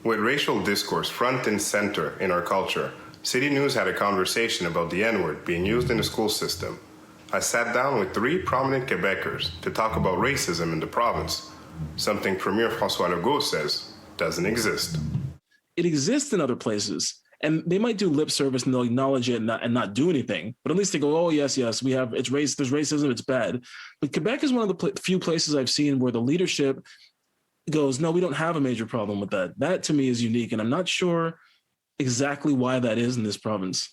With racial discourse front and center in our culture, City News had a conversation about the N-word being used in the school system. I sat down with 3 prominent Quebecers to talk about racism in the province, something Premier François Legault says doesn't exist. It exists in other places, and they might do lip service and they'll acknowledge it and not do anything. But at least they go, oh, yes, we have, there's racism, it's bad. But Quebec is one of the few places I've seen where the leadership goes, no, we don't have a major problem with that. That to me is unique, and I'm not sure exactly why that is in this province.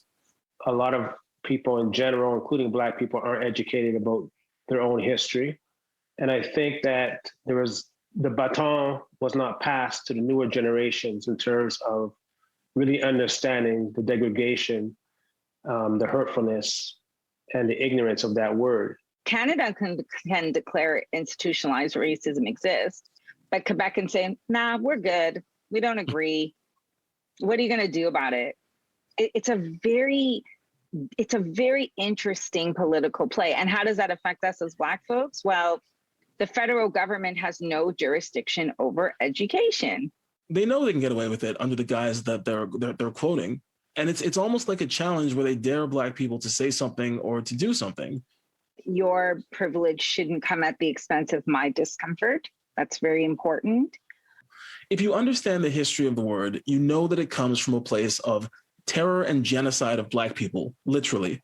A lot of people in general, including Black people, aren't educated about their own history. And I think that the baton was not passed to the newer generations in terms of really understanding the degradation, the hurtfulness, and the ignorance of that word. Canada can declare institutionalized racism exists, but Quebec can say, nah, we're good. We don't agree. What are you going to do about it? It's a very interesting political play. And how does that affect us as Black folks? Well, the federal government has no jurisdiction over education. They know they can get away with it under the guise that they're quoting. And it's almost like a challenge where they dare Black people to say something or to do something. Your privilege shouldn't come at the expense of my discomfort. That's very important. If you understand the history of the word, you know that it comes from a place of terror and genocide of Black people, literally.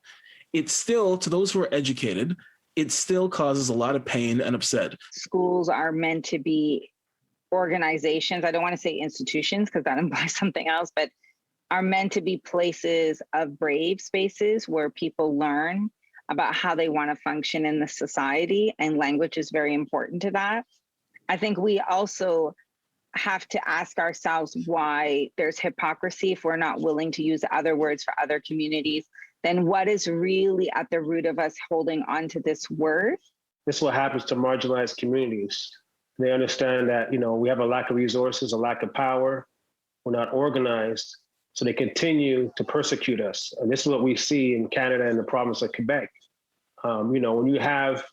It's still, to those who are educated, it still causes a lot of pain and upset. Schools are meant to be organizations. I don't want to say institutions because that implies something else, but are meant to be places of brave spaces where people learn about how they want to function in the society, and language is very important to that. I think we also have to ask ourselves why there's hypocrisy if we're not willing to use other words for other communities. Then what is really at the root of us holding on to this word? This is what happens to marginalized communities. They understand that, we have a lack of resources, a lack of power. We're not organized. So they continue to persecute us. And this is what we see in Canada and the province of Quebec. When you have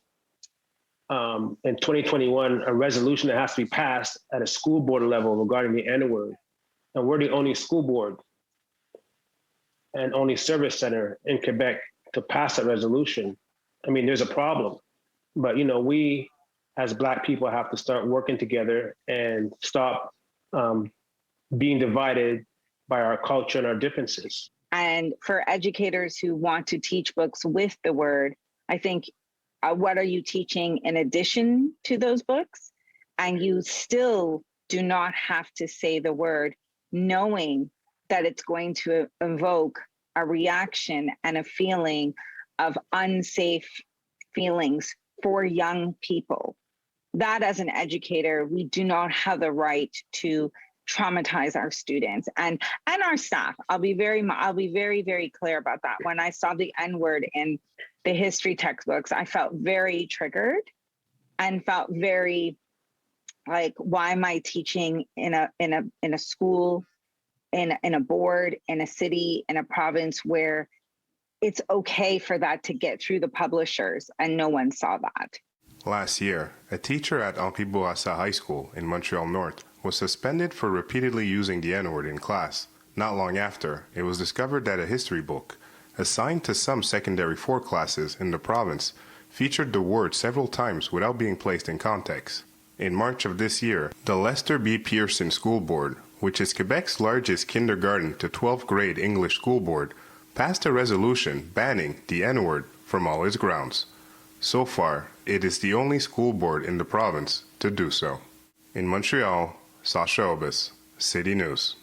in 2021, a resolution that has to be passed at a school board level regarding the N-word. And we're the only school board and only service center in Quebec to pass that resolution. I mean, there's a problem. But, we as Black people have to start working together and stop being divided by our culture and our differences. And for educators who want to teach books with the word, I think, what are you teaching in addition to those books? And you still do not have to say the word, knowing that it's going to evoke a reaction and a feeling of unsafe feelings for young people. That, as an educator, we do not have the right to traumatize our students and our staff. I'll be very, very clear about that. When I saw the N-word in the history textbooks, I felt very triggered and felt very like, why am I teaching in a school, in a board, in a city, in a province where it's okay for that to get through the publishers and no one saw that. Last year, a teacher at Henri Bourassa High School in Montreal North was suspended for repeatedly using the N-word in class. Not long after, it was discovered that a history book, assigned to some secondary 4 classes in the province, featured the word several times without being placed in context. In March of this year, the Lester B. Pearson School Board, which is Quebec's largest kindergarten to 12th grade English school board, passed a resolution banning the N-word from all its grounds. So far, it is the only school board in the province to do so. In Montreal, Sacha Obas, City News.